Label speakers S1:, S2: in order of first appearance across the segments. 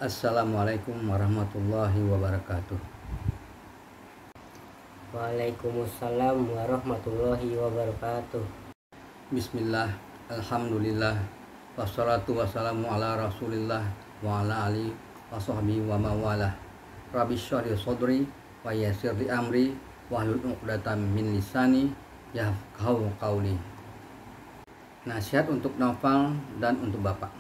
S1: Assalamualaikum warahmatullahi wabarakatuh.
S2: Waalaikumsalam warahmatullahi wabarakatuh.
S1: Bismillah, alhamdulillah, wassalatu wassalamu ala rasulillah wa ala alihi wa sahbihi wa mawalah. Rabbi syrah li sadri wa yassir li amri wahlul 'uqdatam min lisani yafqahu qawli. Nasihat untuk Naufal dan untuk Bapak.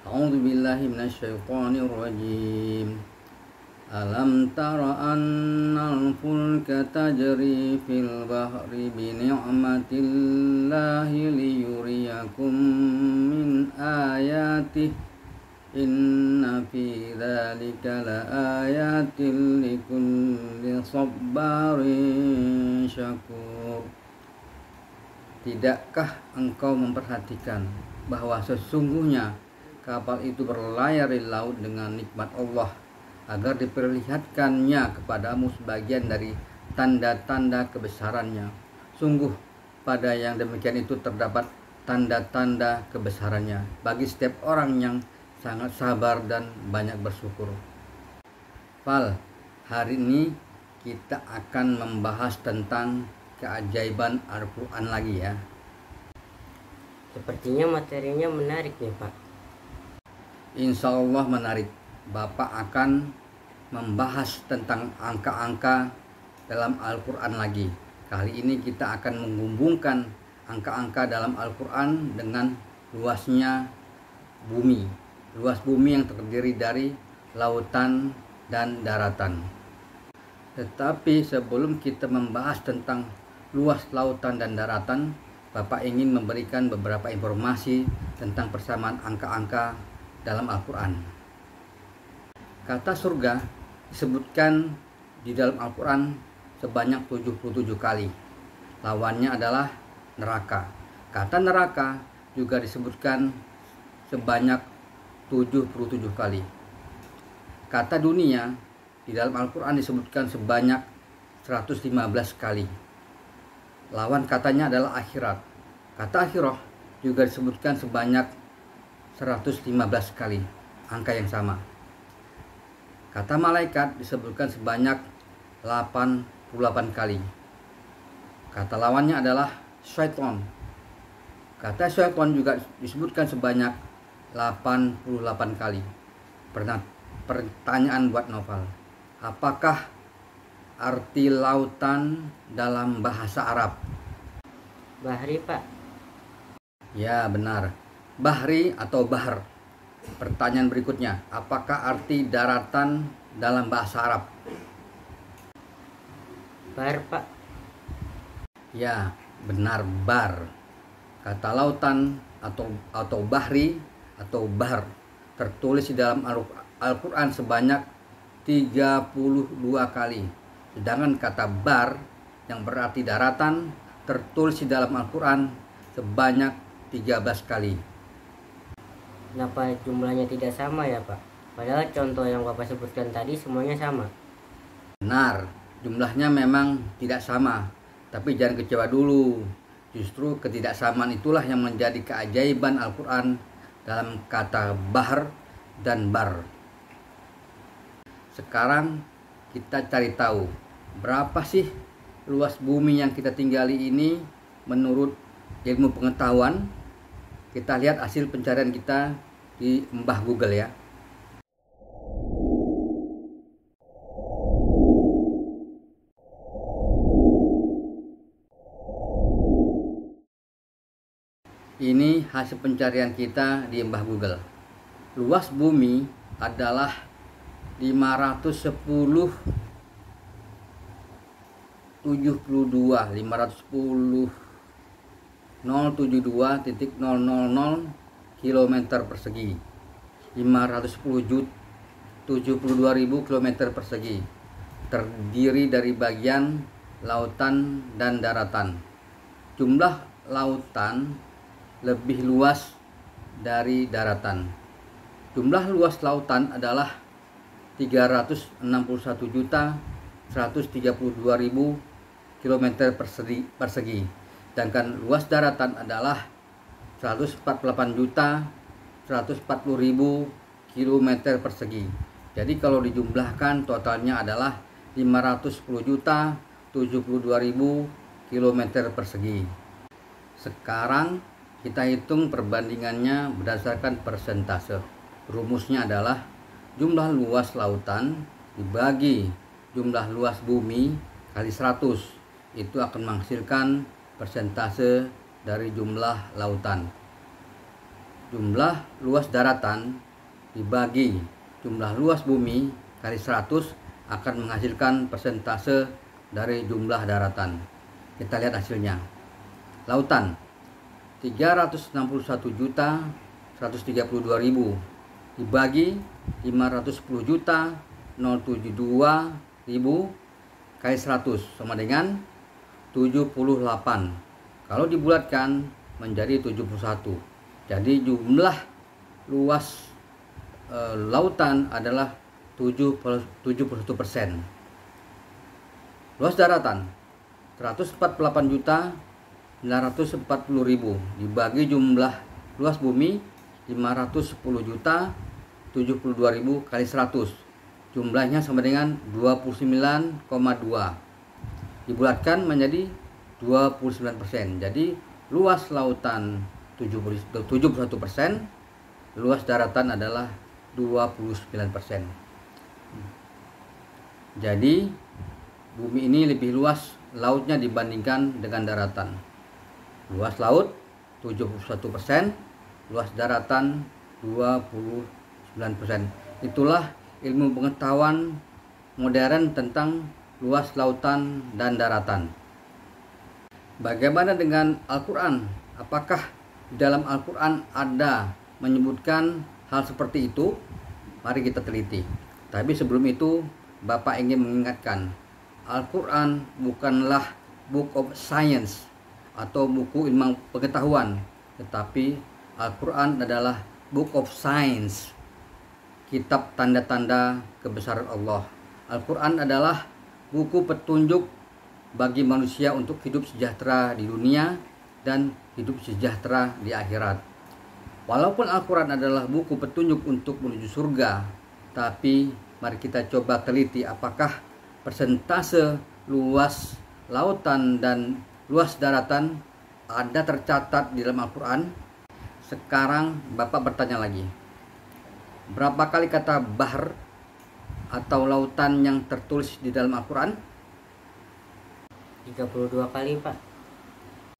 S1: A'udzubillahi minasyaitonir rajim. Alam tara annal fulka tajri fil bahri bi ni'matillahi liyuriyakum min ayatihi inna fi dzalika laayatin likulli sabarin syakur. Tidakkah engkau memperhatikan bahwa sesungguhnya kapal itu berlayar di laut dengan nikmat Allah, agar diperlihatkannya kepadamu sebagian dari tanda-tanda kebesarannya. Sungguh pada yang demikian itu terdapat tanda-tanda kebesarannya bagi setiap orang yang sangat sabar dan banyak bersyukur. Fal, hari ini kita akan membahas tentang keajaiban Al-Quran lagi ya.
S2: Sepertinya materinya menarik nih Pak.
S1: Insya Allah menarik. Bapak akan membahas tentang angka-angka dalam Al-Quran lagi. Kali ini kita akan menghubungkan angka-angka dalam Al-Quran dengan luasnya bumi. Luas bumi yang terdiri dari lautan dan daratan. Tetapi sebelum kita membahas tentang luas lautan dan daratan, Bapak ingin memberikan beberapa informasi tentang persamaan angka-angka dalam Al-Quran. Kata surga disebutkan di dalam Al-Quran sebanyak 77 kali. Lawannya adalah neraka. Kata neraka juga disebutkan sebanyak 77 kali. Kata dunia di dalam Al-Quran disebutkan sebanyak 115 kali. Lawan katanya adalah akhirat. Kata akhirah juga disebutkan sebanyak 115 kali. Angka yang sama. Kata malaikat disebutkan sebanyak 88 kali. Kata lawannya adalah syaitan. Kata syaitan juga disebutkan sebanyak 88 kali. Pertanyaan buat Naufal. Apakah arti lautan dalam bahasa Arab?
S2: Bahri Pak.
S1: Ya benar. Bahri atau bahar. Pertanyaan berikutnya, apakah arti daratan dalam bahasa Arab?
S2: Bar Pak.
S1: Ya, benar, bar. Kata lautan atau bahri atau bahar tertulis di dalam Al-Quran sebanyak 32 kali. Sedangkan kata bar yang berarti daratan tertulis di dalam Al-Quran sebanyak 13 kali.
S2: Kenapa jumlahnya tidak sama ya Pak? Padahal contoh yang Bapak sebutkan tadi semuanya sama.
S1: Benar, jumlahnya memang tidak sama. Tapi jangan kecewa dulu. Justru ketidaksamaan itulah yang menjadi keajaiban Al-Quran dalam kata bahar dan bar. Sekarang kita cari tahu berapa sih luas bumi yang kita tinggali ini menurut ilmu pengetahuan. Kita lihat hasil pencarian kita di Mbah Google ya. Ini hasil pencarian kita di Mbah Google. Luas bumi adalah 510.072 km persegi. 510.072.000 km persegi. Terdiri dari bagian lautan dan daratan. Jumlah lautan lebih luas dari daratan. Jumlah luas lautan adalah 361.132.000 km persegi. Sedangkan luas daratan adalah 148.140.000 km persegi. Jadi kalau dijumlahkan totalnya adalah 510.072.000 km persegi. Sekarang kita hitung perbandingannya berdasarkan persentase. Rumusnya adalah jumlah luas lautan dibagi jumlah luas bumi kali 100. Itu akan menghasilkan persentase dari jumlah lautan. Jumlah luas daratan dibagi jumlah luas bumi kali 100 akan menghasilkan persentase dari jumlah daratan. Kita lihat hasilnya. Lautan 361.132.000 dibagi 510.072.000 kali 100 sama dengan 78. Kalau dibulatkan menjadi 71. Jadi jumlah luas lautan adalah 71%. Luas daratan 148.940.000 dibagi jumlah luas bumi 510.072.000 kali 100. Jumlahnya sama dengan 29,2. Dibulatkan menjadi 29%. Jadi luas lautan 71%, luas daratan adalah 29%. Jadi bumi ini lebih luas lautnya dibandingkan dengan daratan. Luas laut 71%, luas daratan 29%. Itulah ilmu pengetahuan modern tentang luas lautan dan daratan. Bagaimana dengan Al-Quran? Apakah di dalam Al-Quran ada menyebutkan hal seperti itu? Mari kita teliti. Tapi sebelum itu, Bapak ingin mengingatkan, Al-Quran bukanlah book of science atau buku ilmu pengetahuan, tetapi Al-Quran adalah book of science, kitab tanda-tanda kebesaran Allah. Al-Quran adalah buku petunjuk bagi manusia untuk hidup sejahtera di dunia dan hidup sejahtera di akhirat. Walaupun Al-Quran adalah buku petunjuk untuk menuju surga, tapi mari kita coba teliti apakah persentase luas lautan dan luas daratan ada tercatat di dalam Al-Quran. Sekarang Bapak bertanya lagi, berapa kali kata bahar atau lautan yang tertulis di dalam Al-Quran?
S2: 32 kali, Pak.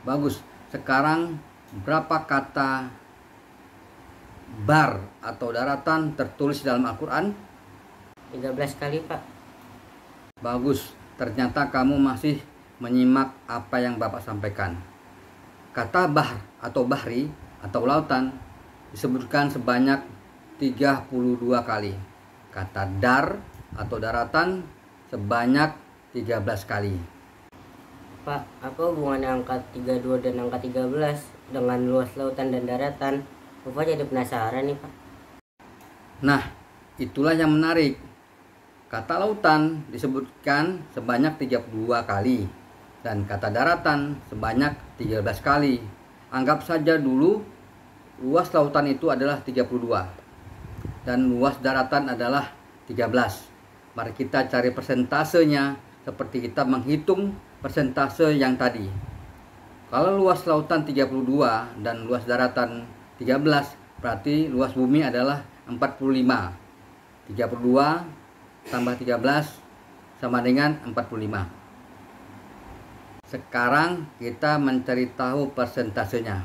S1: Bagus. Sekarang berapa kata bar atau daratan tertulis dalam Al-Quran?
S2: 13 kali, Pak.
S1: Bagus. Ternyata kamu masih menyimak apa yang Bapak sampaikan. Kata bahr atau bahri atau lautan disebutkan sebanyak 32 kali. Kata dar atau daratan sebanyak 13 kali.
S2: Pak, apa hubungan angka 32 dan angka 13 dengan luas lautan dan daratan? Bapak jadi penasaran nih, Pak.
S1: Nah, itulah yang menarik. Kata lautan disebutkan sebanyak 32 kali dan kata daratan sebanyak 13 kali. Anggap saja dulu luas lautan itu adalah 32 dan luas daratan adalah 13. Mari kita cari persentasenya seperti kita menghitung persentase yang tadi. Kalau luas lautan 32 dan luas daratan 13, berarti luas bumi adalah 45. 32 tambah 13 sama dengan 45. Sekarang kita mencari tahu persentasenya.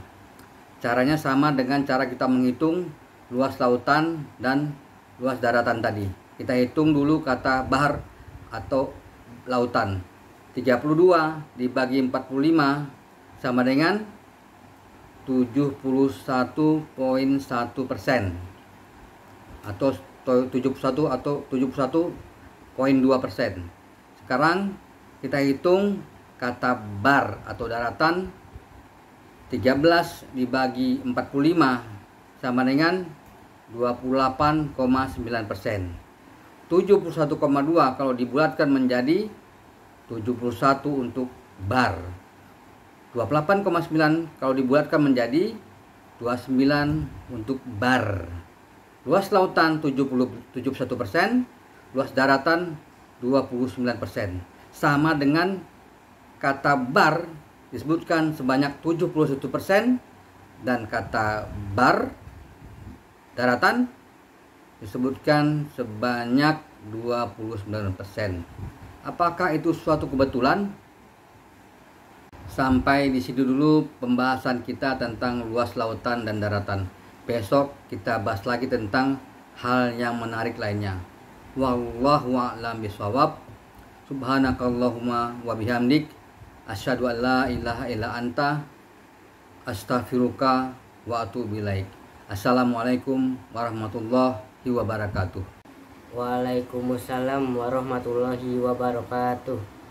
S1: Caranya sama dengan cara kita menghitung luas lautan dan luas daratan tadi. Kita hitung dulu kata bahar atau lautan. 32 dibagi 45 sama dengan 71,1% atau 71,2%. Sekarang kita hitung kata bar atau daratan. 13 dibagi 45 sama dengan 28,9%. 71,2 kalau dibulatkan menjadi 71 untuk bar. 28,9 kalau dibulatkan menjadi 29 untuk bar. luas lautan 71%, luas daratan 29%. Sama dengan kata bar disebutkan sebanyak 71% dan kata bar daratan disebutkan sebanyak 29%. Apakah itu suatu kebetulan? Sampai di situ dulu pembahasan kita tentang luas lautan dan daratan. Besok kita bahas lagi tentang hal yang menarik lainnya. Wallahu a'lam bishawab. Subhanakallahumma wa bihamdik asyhadu an la ilaha illa anta astaghfiruka wa atubu ilaik. Assalamualaikum warahmatullahi wabarakatuh.
S2: Waalaikumsalam warahmatullahi wabarakatuh.